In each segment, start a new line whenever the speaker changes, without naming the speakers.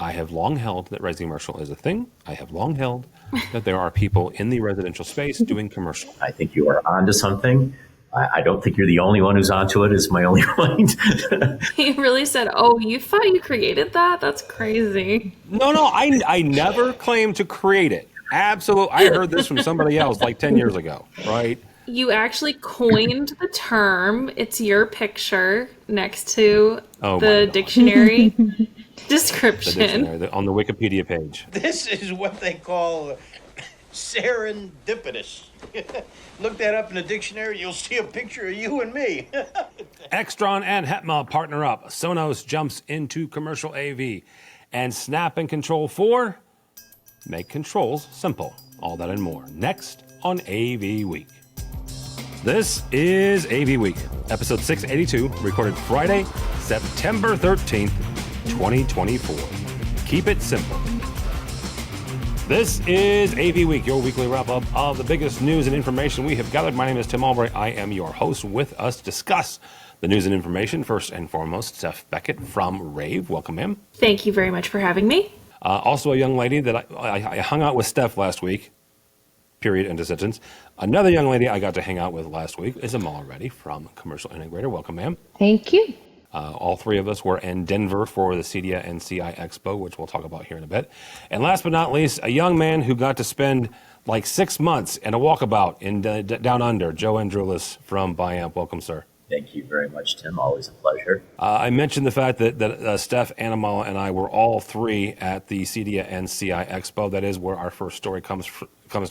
I have long held that Recimercial is a thing. I have long held that there are people in the residential space doing commercial.
I think you are onto something. I don't think you're the only one who's onto it, is my only point.
He really said, oh, you thought you created that? That's crazy.
No, I never claimed to create it. Absolutely. I heard this from somebody else like 10 years ago, right?
You actually coined the term. It's your picture next to the dictionary description.
The dictionary, on the Wikipedia page.
This is what they call serendipitous. Look that up in the dictionary, you'll see a picture of you and me.
Extron and HETMA partner up. Sonos jumps into commercial AV. And Snap and Control 4 make controls simple. All that and more next on AV Week. This is AV Week, episode 682, recorded Friday, September 13th, 2024. Keep it simple. This is AV Week, your weekly wrap-up of the biggest news and information we have gathered. My name is Tim Albright. I am your host. With us to discuss the news and information, first and foremost, Steph Beckett from Rave. Welcome in.
Thank you very much for having me.
Also a young lady that I hung out with Steph last week, period, end of sentence. Another young lady I got to hang out with last week is Amal Reddy from Commercial Integrator. Welcome, ma'am.
Thank you.
All three of us were in Denver for the CEDIA and CI Expo, which we'll talk about here in a bit. And last but not least, a young man who got to spend like 6 months in a walkabout in Down Under, Joe Andrulis from Biamp. Welcome, sir.
Thank you very much, Tim. Always a pleasure.
I mentioned the fact that Steph, Amal, and I were all three at the CEDIA and CI Expo. That is where our first story comes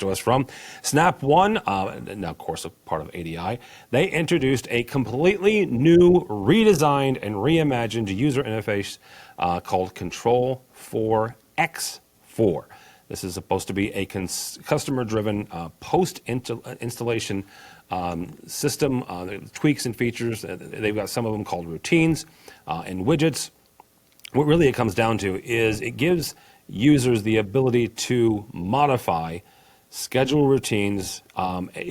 to us from. Snap One, now of course a part of ADI, they introduced a completely new, redesigned, and reimagined user interface called Control 4 X4. This is supposed to be a customer-driven post-installation system, tweaks and features. They've got some of them called routines and widgets. What really it comes down to is it gives users the ability to modify schedule routines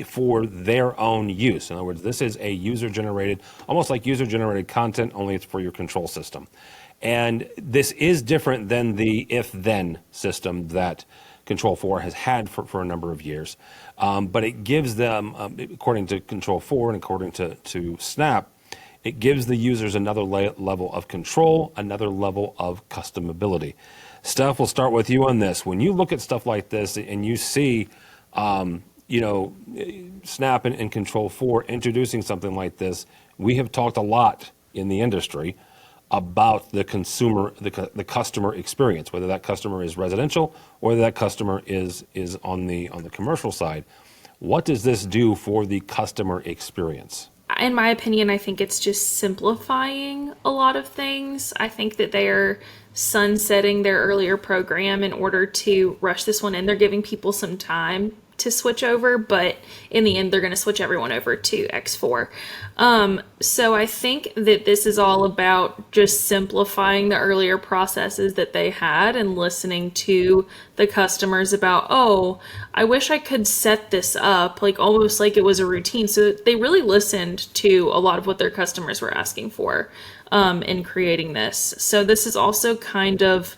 for their own use. In other words, this is a user-generated, almost like user-generated content, only it's for your control system. And this is different than the if-then system that Control 4 has had for a number of years. But it gives them, according to Control 4 and according to Snap, it gives the users another level of control, another level of customability. Steph, we'll start with you on this. When you look at stuff like this and you see, Snap and Control 4 introducing something like this, we have talked a lot in the industry about the customer experience, whether that customer is residential or whether that customer is on the commercial side. What does this do for the customer experience?
In my opinion, I think it's just simplifying a lot of things. I think that they're sunsetting their earlier program in order to rush this one in. They're giving people some time to switch over, but in the end, they're going to switch everyone over to X4. So I think that this is all about just simplifying the earlier processes that they had and listening to the customers about, oh, I wish I could set this up, like almost like it was a routine. So they really listened to a lot of what their customers were asking for in creating this. So this is also kind of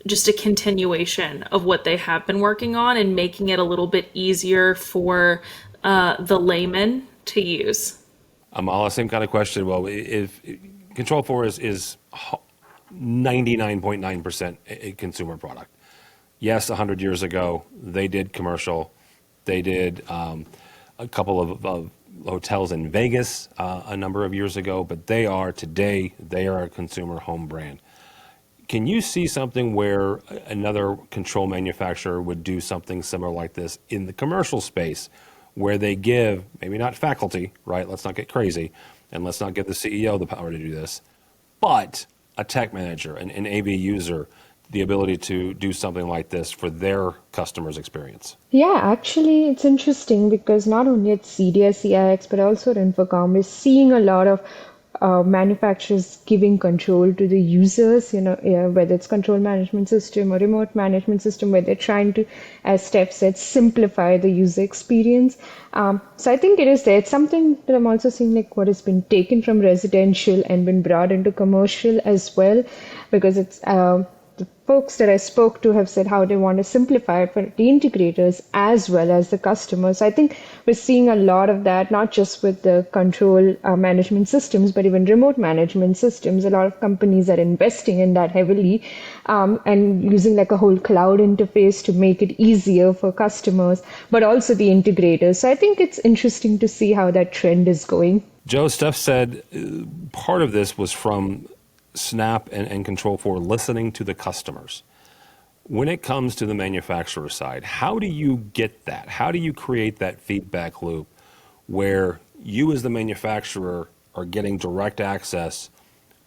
just a continuation of what they have been working on and making it a little bit easier for the layman to use.
Amala, same kind of question. Well, if Control 4 is 99.9% a consumer product. Yes, 100 years ago, they did commercial. They did a couple of hotels in Vegas a number of years ago, but they are a consumer home brand. Can you see something where another control manufacturer would do something similar like this in the commercial space, where they give, maybe not faculty, right? Let's not get crazy, and let's not give the CEO the power to do this, but a tech manager, an AV user, the ability to do something like this for their customers' experience?
Yeah, actually, it's interesting because not only at CDS, CIX, but also at Infocom, we're seeing a lot of manufacturers giving control to the users, whether it's control management system or remote management system, where they're trying to, as Steph said, simplify the user experience. So I think it is there. It's something that I'm also seeing like what has been taken from residential and been brought into commercial as well, because it's the folks that I spoke to have said how they want to simplify it for the integrators as well as the customers. I think we're seeing a lot of that, not just with the control management systems, but even remote management systems. A lot of companies are investing in that heavily and using like a whole cloud interface to make it easier for customers, but also the integrators. So I think it's interesting to see how that trend is going.
Joe, Steph said part of this was from Snap and Control4 listening to the customers. When it comes to the manufacturer side, how do you get that? How do you create that feedback loop where you as the manufacturer are getting direct access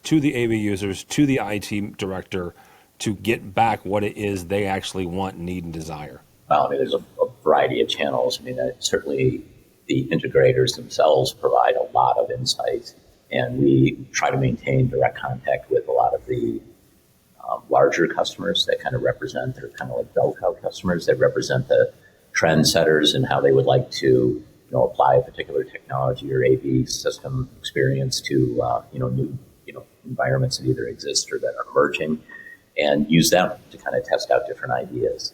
to the AV users, to the IT director, to get back what it is they actually want, need, and desire?
Well, I mean, there's a variety of channels. I mean, certainly the integrators themselves provide a lot of insight, and we try to maintain direct contact with a lot of the larger customers that kind of represent, they're kind of like bell cow customers that represent the trendsetters and how they would like to, apply a particular technology or AV system experience to, new, environments that either exist or that are emerging, and use them to kind of test out different ideas.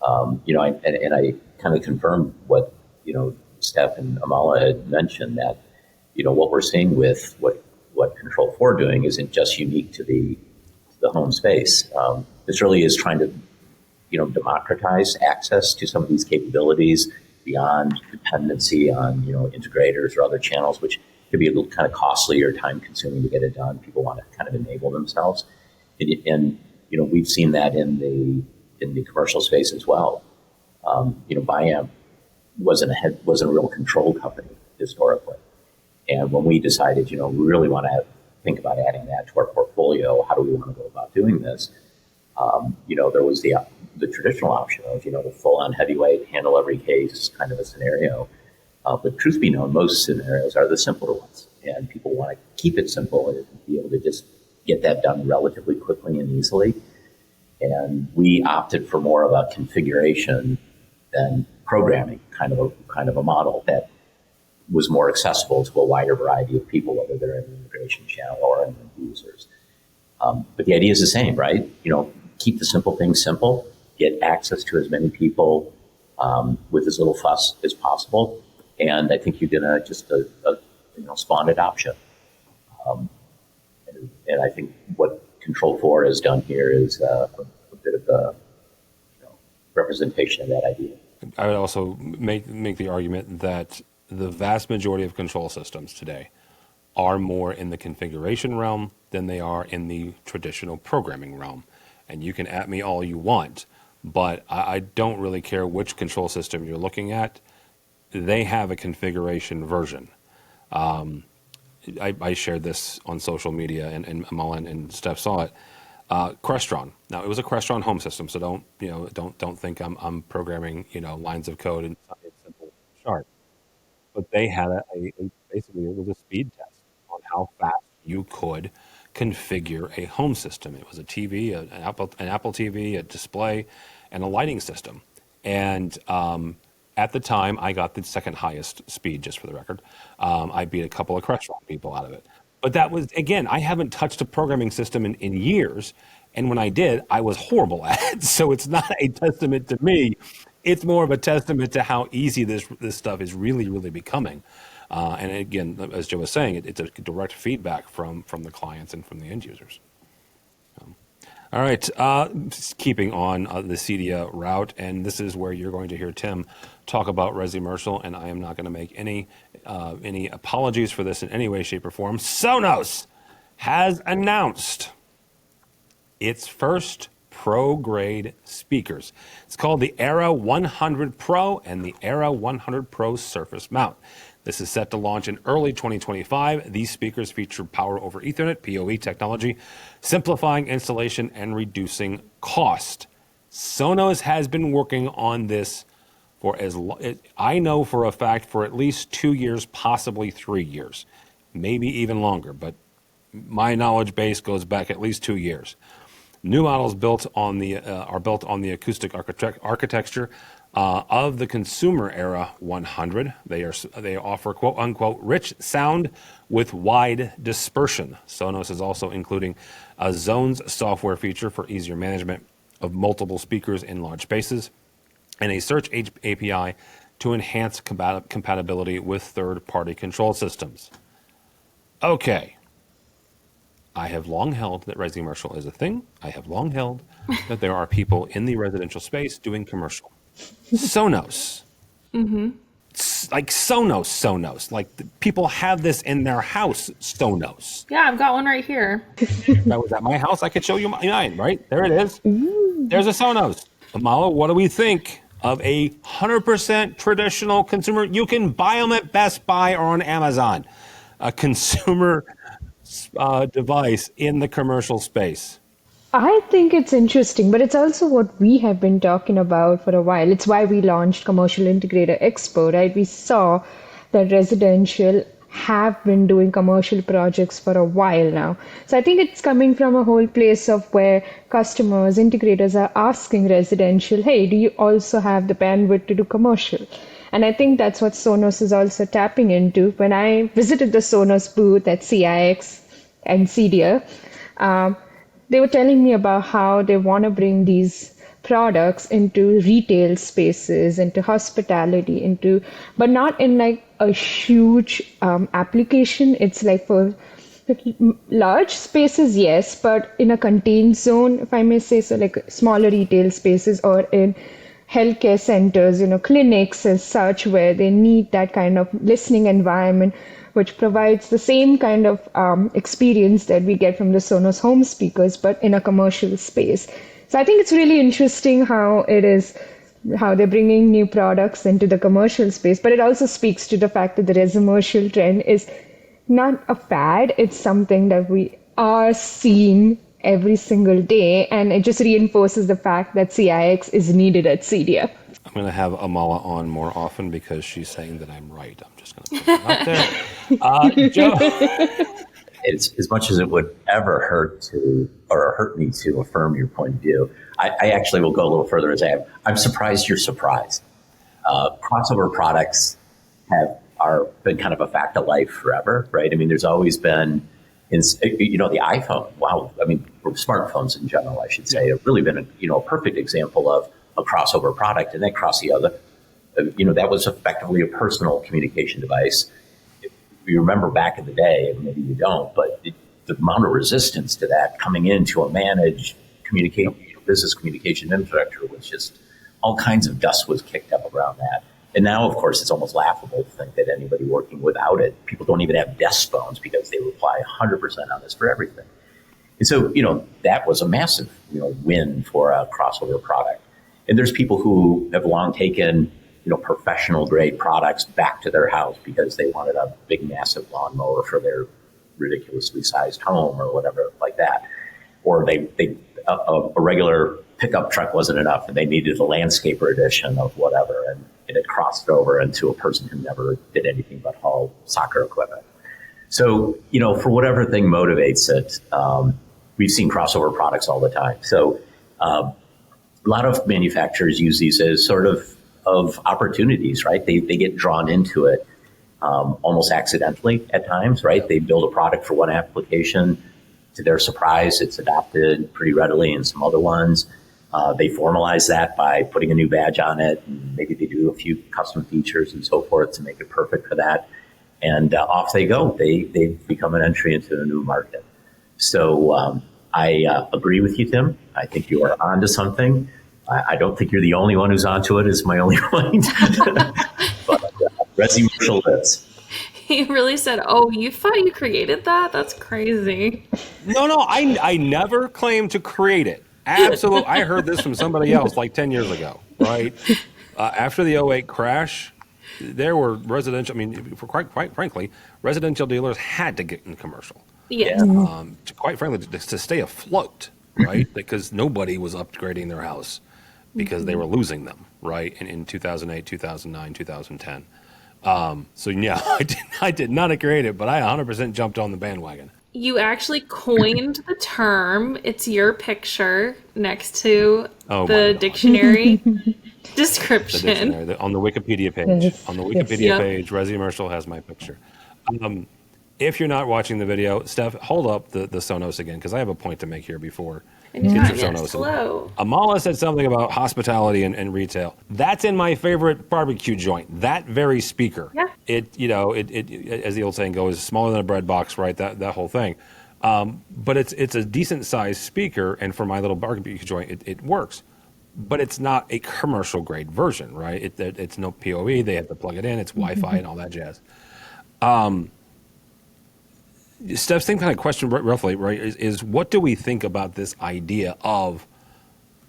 I kind of confirmed what, Steph and Amala had mentioned, that, what we're seeing with what Control4 are doing isn't just unique to the home space. This really is trying to, democratize access to some of these capabilities beyond dependency on, integrators or other channels, which could be a little kind of costly or time consuming to get it done. People want to kind of enable themselves. And we've seen that in the commercial space as well. Biamp wasn't a real control company historically. And when we decided, we really want to think about adding that to our portfolio, how do we want to go about doing this? There was the traditional option of, the full-on heavyweight, handle every case kind of a scenario. But truth be known, most scenarios are the simpler ones. And people want to keep it simple and be able to just get that done relatively quickly and easily. And we opted for more of a configuration than programming kind of a model that was more accessible to a wider variety of people, whether they're in the integration channel or in the users. But the idea is the same, right? Keep the simple things simple, get access to as many people with as little fuss as possible. And I think you're going to just spawn adoption. And I think what Control4 has done here is a bit of a representation of that idea.
I would also make the argument that the vast majority of control systems today are more in the configuration realm than they are in the traditional programming realm. And you can at me all you want, but I don't really care which control system you're looking at. They have a configuration version. I shared this on social media, and Amal and Steph saw it. Crestron. Now it was a Crestron home system, so don't think I'm programming lines of code in simple Sharp. But they had basically it was a speed test on how fast you could configure a home system. It was a TV, an Apple TV, a display, and a lighting system. And at the time, I got the second highest speed, just for the record. I beat a couple of Crestron people out of it. But that was, again, I haven't touched a programming system in years. And when I did, I was horrible at it. So it's not a testament to me. It's more of a testament to how easy this stuff is really, really becoming. And again, as Joe was saying, it's a direct feedback from the clients and from the end users. All right, keeping on the CEDIA route, and this is where you're going to hear Tim talk about Recimercial, and I am not going to make any apologies for this in any way, shape, or form. Sonos has announced its first pro-grade speakers. It's called the Era 100 Pro and the Era 100 Pro Surface Mount. This is set to launch in early 2025. These speakers feature power over Ethernet, PoE technology, simplifying installation and reducing cost. Sonos has been working on this for I know for a fact, for at least 2 years, possibly 3 years. maybe even longer, but my knowledge base goes back at least 2 years. New models are built on the acoustic architecture of the Consumer Era 100. They offer quote unquote rich sound with wide dispersion. Sonos is also including a zones software feature for easier management of multiple speakers in large spaces, and a search API to enhance compatibility with third-party control systems. Okay. I have long held that Recimercial is a thing. I have long held that there are people in the residential space doing commercial. Sonos. Like Sonos. Like people have this in their house, Sonos.
Yeah, I've got one right here.
That was at my house. I could show you mine, right? There it is. There's a Sonos. Amala, what do we think of a 100% traditional consumer? You can buy them at Best Buy or on Amazon. A consumer device in the commercial space.
I think it's interesting, but it's also what we have been talking about for a while. It's why we launched Commercial Integrator Expo, right? We saw that residential have been doing commercial projects for a while now. So I think it's coming from a whole place of where customers, integrators are asking residential, hey, do you also have the bandwidth to do commercial? And I think that's what Sonos is also tapping into. When I visited the Sonos booth at CIX and CEDIA, they were telling me about how they want to bring these products into retail spaces, into hospitality, but not in like a huge application. It's like for large spaces, yes, but in a contained zone, if I may say so, like smaller retail spaces or in healthcare centers, clinics as such, where they need that kind of listening environment, which provides the same kind of experience that we get from the Sonos home speakers, but in a commercial space. So I think it's really interesting how they're bringing new products into the commercial space, but it also speaks to the fact that the Recimercial trend is not a fad. It's something that we are seeing every single day, and it just reinforces the fact that CIX is needed at CEDIA.
I'm going to have Amala on more often because she's saying that I'm right. I'm just going to put that out there. Joe.
It's as much as it would ever hurt me to affirm your point of view. I actually will go a little further and say I'm surprised you're surprised. Crossover products are been kind of a fact of life forever, right? I mean, there's always been, the iPhone. Wow, I mean, smartphones in general, I should say, have really been a perfect example of a crossover product, and that crossed the other. That was effectively a personal communication device. If you remember back in the day, and maybe you don't, but the amount of resistance to that coming into a managed business communication infrastructure was just all kinds of dust was kicked up around that. And now, of course, it's almost laughable to think that anybody working without it, people don't even have desk phones because they rely 100% on this for everything. And so, that was a massive, win for a crossover product. And there's people who have long taken, professional grade products back to their house because they wanted a big, massive lawnmower for their ridiculously sized home or whatever like that. Or a regular pickup truck wasn't enough and they needed a landscaper edition of whatever. And it crossed over into a person who never did anything but haul soccer equipment. So, for whatever thing motivates it, we've seen crossover products all the time. So a lot of manufacturers use these as sort of opportunities, right? They get drawn into it almost accidentally at times, right? They build a product for one application. To their surprise, it's adopted pretty readily in some other ones. They formalize that by putting a new badge on it, and maybe they do a few custom features and so forth to make it perfect for that. And off they go. They become an entry into a new market. So I agree with you, Tim. I think you are onto something. I don't think you're the only one who's onto it, is my only point. But Recimercial lives.
He really said, "Oh, you thought you created that? That's crazy."
No, I never claimed to create it. Absolutely. I heard this from somebody else like 10 years ago, right? After the '08 crash, there were quite frankly, residential dealers had to get in commercial.
Yes.
Quite frankly, to stay afloat, right? Because nobody was upgrading their house because they were losing them, right? In 2008, 2009, 2010. So yeah, I did not create it, but I 100% jumped on the bandwagon.
You actually coined the term. It's your picture next to
Oh my
the
God.
dictionary
The
description.
dictionary on the Wikipedia page.
Yes,
On the
yes.
Wikipedia
Yep.
page, Recimercial has my picture. If you're not watching the video, Steph, hold up the Sonos again, because I have a point to make here before you get
Anytime,
your
yes.
Sonos.
Hello.
Amala said something about hospitality and retail. That's in my favorite barbecue joint. That very speaker.
Yeah.
It as the old saying goes, smaller than a bread box, right? That whole thing. But it's a decent sized speaker, and for my little barbecue joint, it works. But it's not a commercial grade version, right? It's no PoE. They have to plug it in. It's Wi-Fi and all that jazz. Steph, same kind of question, roughly, right? Is what do we think about this idea of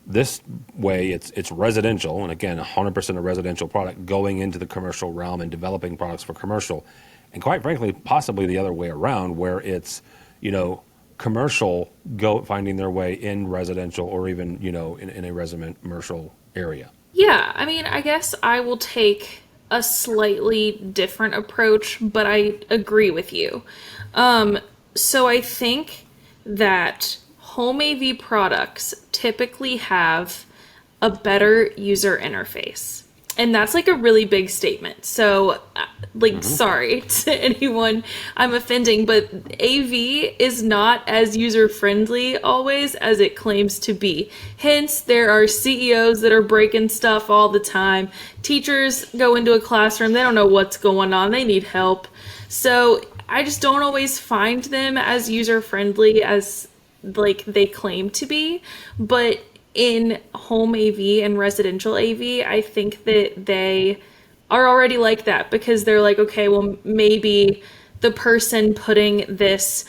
this way? It's residential, and again, 100% a residential product going into the commercial realm and developing products for commercial, and quite frankly, possibly the other way around, where it's commercial finding their way in residential or even in a Recimercial area.
Yeah, I mean, I guess I will take a slightly different approach, but I agree with you. So I think that home AV products typically have a better user interface. And that's like a really big statement. So, sorry to anyone I'm offending, but AV is not as user friendly always as it claims to be. Hence, there are CEOs that are breaking stuff all the time. Teachers go into a classroom, they don't know what's going on, they need help. So, I just don't always find them as user friendly as they claim to be. But in home AV and residential AV, I think that they are already like that because they're like, okay, well, maybe the person putting this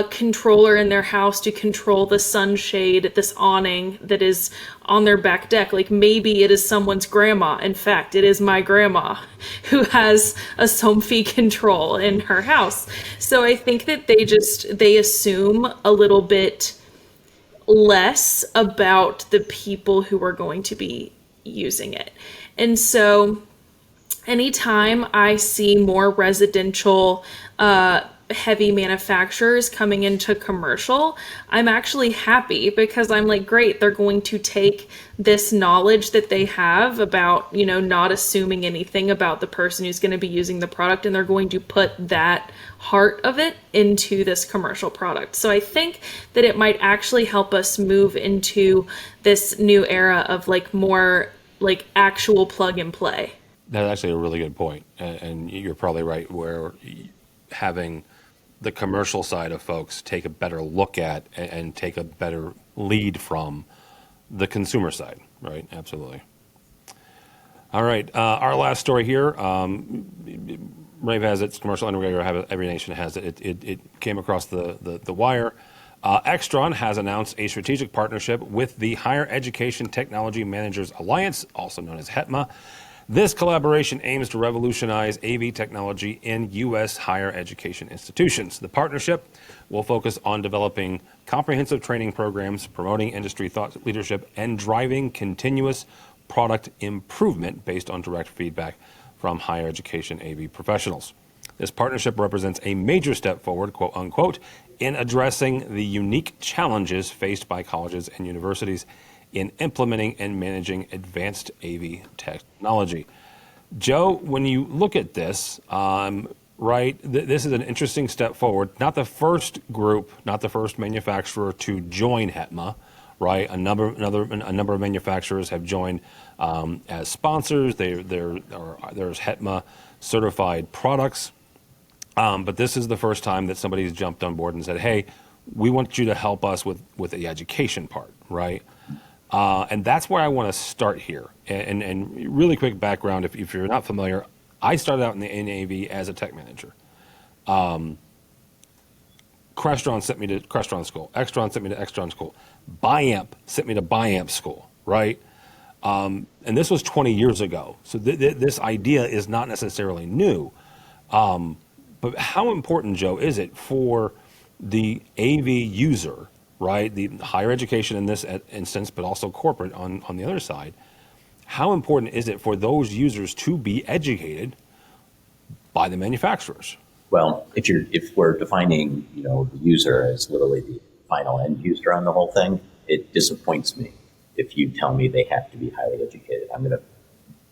controller in their house to control the sunshade, this awning that is on their back deck, like maybe it is someone's grandma. In fact, it is my grandma who has a Somfy control in her house. So I think that they assume a little bit less about the people who are going to be using it. And so anytime I see more residential heavy manufacturers coming into commercial, I'm actually happy because I'm like, great, they're going to take this knowledge that they have about, not assuming anything about the person who's going to be using the product, and they're going to put that heart of it into this commercial product. So I think that it might actually help us move into this new era of more actual plug and play.
That's actually a really good point, and you're probably right. Where having the commercial side of folks take a better look at and take a better lead from the consumer side, right? Absolutely. All right, our last story here. Rave has its commercial undergraduate, AVNation has it. It came across the wire. Extron has announced a strategic partnership with the Higher Education Technology Managers Alliance, also known as HETMA. This collaboration aims to revolutionize AV technology in U.S. higher education institutions. The partnership will focus on developing comprehensive training programs, promoting industry thought leadership, and driving continuous product improvement based on direct feedback from higher education AV professionals. This partnership represents a major step forward, quote unquote, in addressing the unique challenges faced by colleges and universities in implementing and managing advanced AV technology. Joe, when you look at this, right, this is an interesting step forward. Not the first group, not the first manufacturer to join HETMA, right? A number of manufacturers have joined as sponsors. There's HETMA certified products, but this is the first time that somebody's jumped on board and said, "Hey, we want you to help us with the education part," right? And that's where I want to start here. And really quick background, if you're not familiar, I started out in the NAV as a tech manager. Crestron sent me to Crestron school. Extron sent me to Extron school. Biamp sent me to Biamp school, right? And this was 20 years ago. So this idea is not necessarily new. But how important, Joe, is it for the AV user, right? The higher education in this instance, but also corporate on the other side. How important is it for those users to be educated by the manufacturers.
Well, if we're defining, the user as literally the final end user on the whole thing, it disappoints me if you tell me they have to be highly educated. I'm going to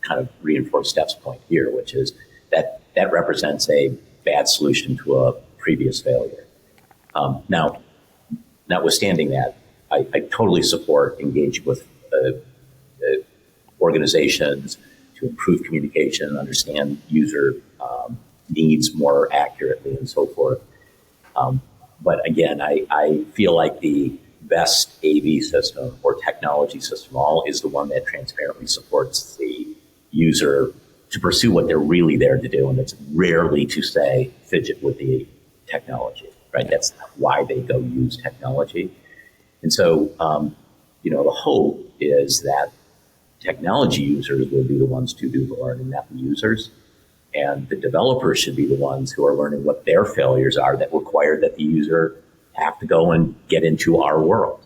kind of reinforce Steph's point here, which is that represents a bad solution to a previous failure. Now, notwithstanding that, I totally support engaging with organizations to improve communication, understand user needs more accurately, and so forth. But again, I feel like the best AV system or technology system all is the one that transparently supports the user to pursue what they're really there to do, and it's rarely to say fidget with the technology, right? That's why they go use technology. And so, the hope is that technology users will be the ones to do the learning, not the users. And the developers should be the ones who are learning what their failures are that require that the user have to go and get into our world.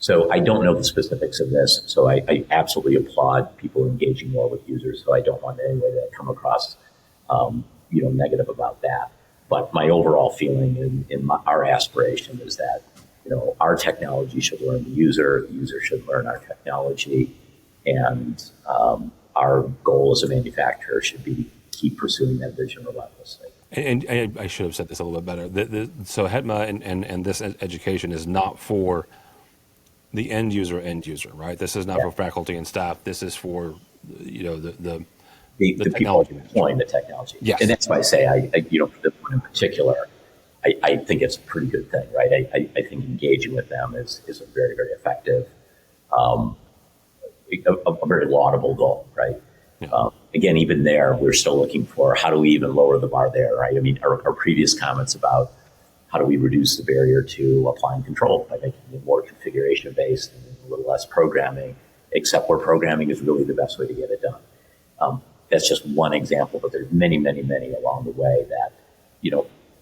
So I don't know the specifics of this. So I absolutely applaud people engaging more with users. So I don't want in any way to come across, negative about that. But my overall feeling in our aspiration is that, our technology should learn the user should learn our technology, and our goal as a manufacturer should be keep pursuing that vision relentlessly.
And I should have said this a little bit better. So HETMA and this education is not for the end user, right? This is not for faculty and staff. This is for, the
people deploying the technology.
Yes.
And that's why I say, for this one in particular, I think it's a pretty good thing, right? I think engaging with them is a very, very effective, a very laudable goal, right?
Yeah.
Again, even there, we're still looking for how do we even lower the bar there, right? I mean, our previous comments about how do we reduce the barrier to applying control by making it more configuration-based and a little less programming, except where programming is really the best way to get it done. That's just one example, but there's many, many, many along the way that,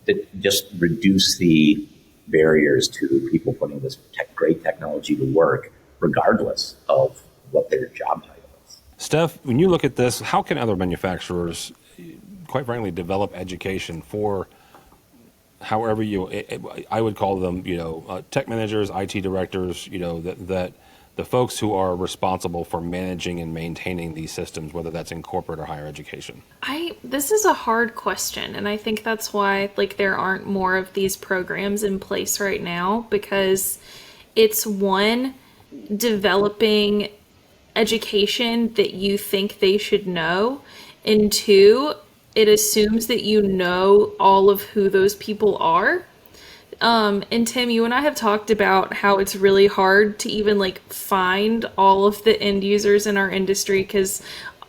that just reduce the barriers to people putting this great technology to work, regardless of what their job title is.
Steph, when you look at this, how can other manufacturers, quite frankly, develop education for however I would call them, tech managers, IT directors, that the folks who are responsible for managing and maintaining these systems, whether that's in corporate or higher education?
This is a hard question, and I think that's why there aren't more of these programs in place right now, because it's one, developing education that you think they should know, and two, it assumes that you know all of who those people are. And Tim, you and I have talked about how it's really hard to even find all of the end users in our industry, because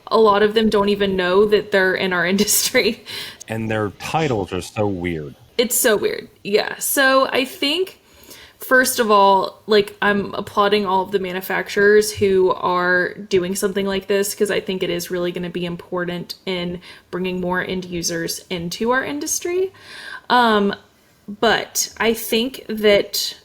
a lot of them don't even know that they're in our industry.
And their titles are so weird.
It's so weird. Yeah. So I think, first of all, I'm applauding all of the manufacturers who are doing something like this, because I think it is really going to be important in bringing more end users into our industry. But I think that,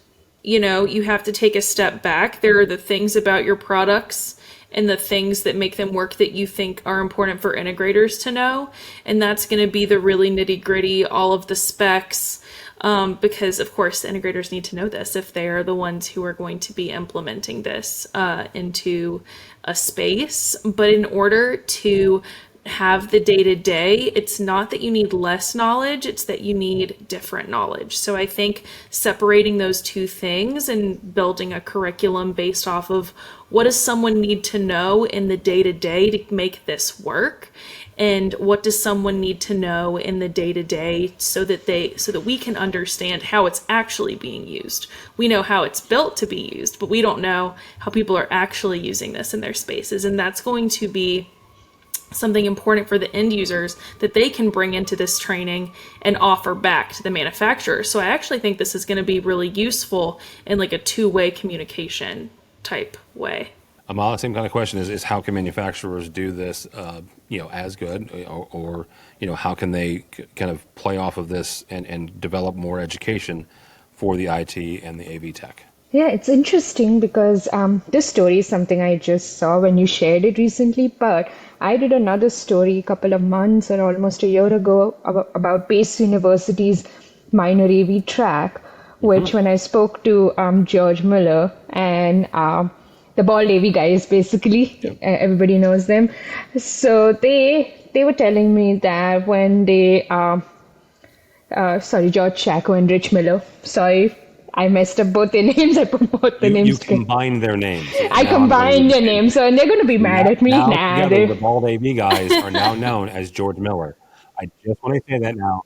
you have to take a step back. There are the things about your products and the things that make them work that you think are important for integrators to know. And that's going to be the really nitty gritty, all of the specs, because of course integrators need to know this if they are the ones who are going to be implementing this into a space. But in order to have the day-to-day, it's not that you need less knowledge, it's that you need different knowledge. So I think separating those two things and building a curriculum based off of what does someone need to know in the day-to-day to make this work, and what does someone need to know in the day-to-day so that we can understand how it's actually being used. We know how it's built to be used, but we don't know how people are actually using this in their spaces, and that's going to be something important for the end users that they can bring into this training and offer back to the manufacturer. So I actually think this is going to be really useful in a two-way communication type way.
Amala, same kind of question is how can manufacturers do this, as good, or how can they kind of play off of this and develop more education for the IT and the AV tech?
Yeah, it's interesting because this story is something I just saw when you shared it recently, but I did another story a couple of months or almost a year ago about Pace University's minor AV track, which when I spoke to George Miller and the bald AV guys, basically, everybody knows them. So they were telling me that when they sorry, George Chaco and Rich Miller. Sorry, I messed up both their names. I put both the
You
names together.
combined their names.
I
Now I'm going to do
combined
the
their
same
names,
thing.
so and they're going to be mad at me.
Now
Nah,
together, the
they,
bald AV guys are now known as George Miller. I just want to say that now.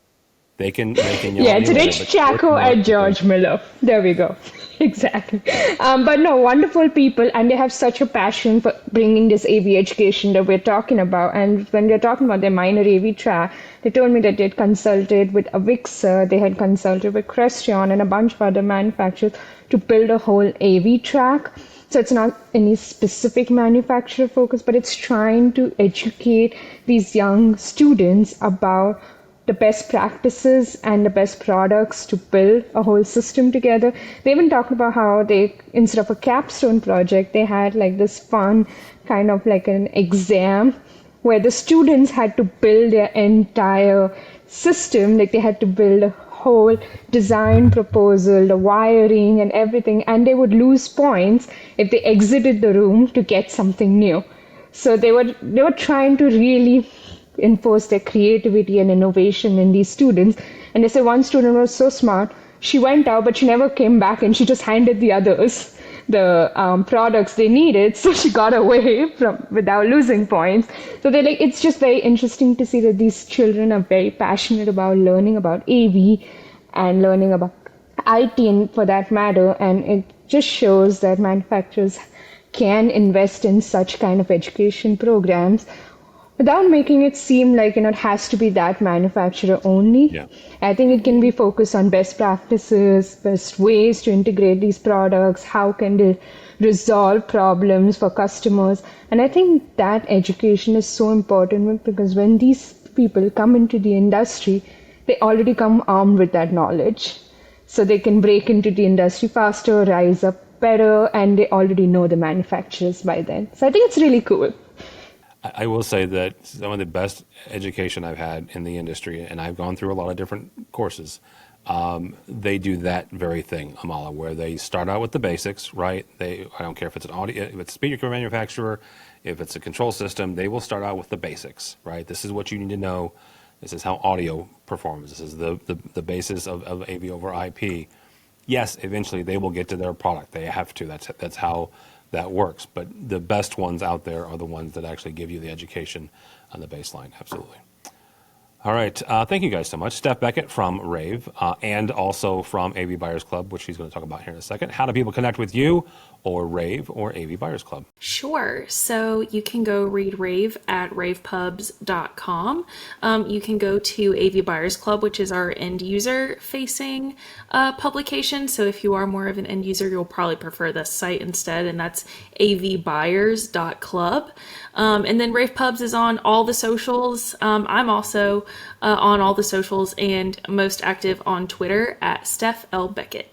They can yell
yeah,
at me
it's
later,
Rich
but George
Chaco
Miller
and
is their
George Miller. There we go. Exactly. But no, wonderful people, and they have such a passion for bringing this AV education that we're talking about. And when we're talking about their minor AV track, they told me that they'd consulted with AVWeek, they had consulted with Crestron and a bunch of other manufacturers to build a whole AV track. So it's not any specific manufacturer focus, but it's trying to educate these young students about the best practices and the best products to build a whole system together. They even talked about how they, instead of a capstone project, they had like this fun kind of like an exam where the students had to build their entire system. Like they had to build a whole design proposal, the wiring and everything, and they would lose points if they exited the room to get something new. So they were trying to really enforce their creativity and innovation in these students. And they say one student was so smart, she went out, but she never came back, and she just handed the others the products they needed, so she got away from without losing points. So they're like, it's just very interesting to see that these children are very passionate about learning about AV and learning about IT for that matter, and it just shows that manufacturers can invest in such kind of education programs without making it seem like it has to be that manufacturer only.
Yeah.
I think it can be focused on best practices, best ways to integrate these products, how can they resolve problems for customers. And I think that education is so important because when these people come into the industry, they already come armed with that knowledge. So they can break into the industry faster, rise up better, and they already know the manufacturers by then. So I think it's really cool.
I will say that some of the best education I've had in the industry, and I've gone through a lot of different courses, they do that very thing, Amala, where they start out with the basics, right? I don't care if it's an audio, if it's a speaker manufacturer, if it's a control system, they will start out with the basics, right? This is what you need to know. This is how audio performs. This is the basis of AV over IP. Yes, eventually they will get to their product. They have to. That's how that works. But the best ones out there are the ones that actually give you the education on the baseline. Absolutely. All right. Thank you guys so much. Steph Beckett from Rave and also from AV Buyers Club, which she's going to talk about here in a second. How do people connect with you or Rave or AV Buyers Club?
Sure. So you can go read Rave at ravepubs.com. You can go to AV Buyers Club, which is our end user facing publication. So if you are more of an end user, you'll probably prefer this site instead, and that's avbuyers.club. And then Rave Pubs is on all the socials. I'm also on all the socials and most active on Twitter at Steph L. Beckett.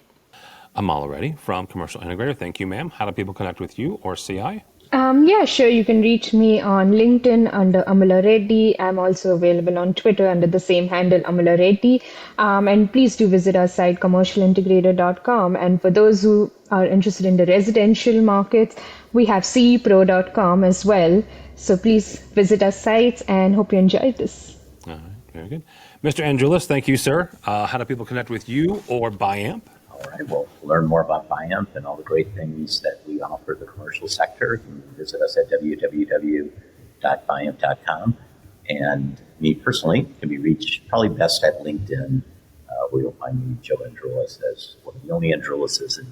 Amala Reddy from Commercial Integrator. Thank you, ma'am. How do people connect with you or CI?
Yeah, sure. You can reach me on LinkedIn under Amala Reddy. I'm also available on Twitter under the same handle, Amala Reddy. And please do visit our site, commercialintegrator.com. And for those who are interested in the residential markets, we have cepro.com as well. So please visit our sites and hope you enjoyed this.
All right, very good. Mr. Angelis, thank you, sir. How do people connect with you or BuyAmp?
All right, well, to learn more about BuyAmp and all the great things that we offer the commercial sector, you can visit us at www.buyamp.com. And me personally can be reached probably best at LinkedIn, where you'll find me, Joe Andrulis, as one of the only Andrulises in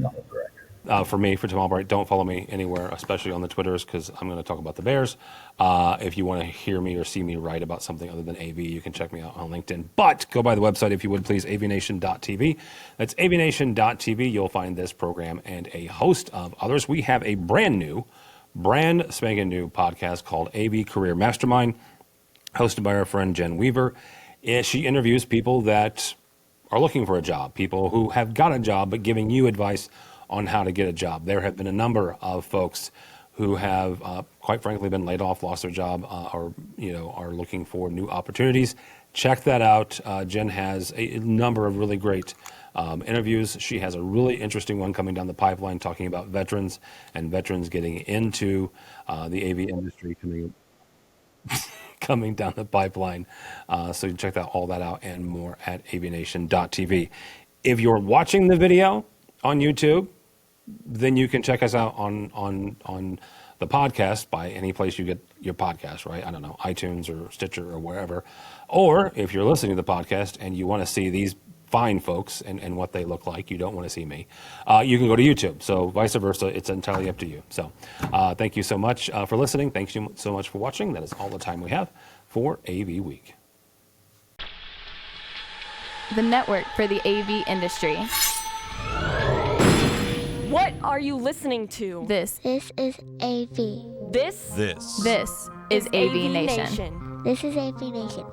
the whole directory.
For me, for Tim Albright, don't follow me anywhere, especially on the Twitters, because I'm going to talk about the Bears. If you want to hear me or see me write about something other than AV, you can check me out on LinkedIn. But go by the website, if you would, please, avnation.tv. That's avnation.tv. You'll find this program and a host of others. We have a brand spanking new podcast called AV Career Mastermind, hosted by our friend Jen Weaver. She interviews people that are looking for a job, people who have got a job, but giving you advice on how to get a job. There have been a number of folks who have, quite frankly, been laid off, lost their job, or are looking for new opportunities. Check that out. Jen has a number of really great interviews. She has a really interesting one coming down the pipeline talking about veterans and veterans getting into the AV industry coming down the pipeline. So you can check all that out and more at avnation.tv. If you're watching the video on YouTube, then you can check us out on the podcast by any place you get your podcast, right? I don't know, iTunes or Stitcher or wherever. Or if you're listening to the podcast and you want to see these fine folks and what they look like, you don't want to see me, you can go to YouTube. So vice versa, it's entirely up to you. So thank you so much for listening. Thank you so much for watching. That is all the time we have for AV Week.
The network for the AV industry.
What are you listening to?
This
This is AV.
This
is AV Nation.
This is AV Nation.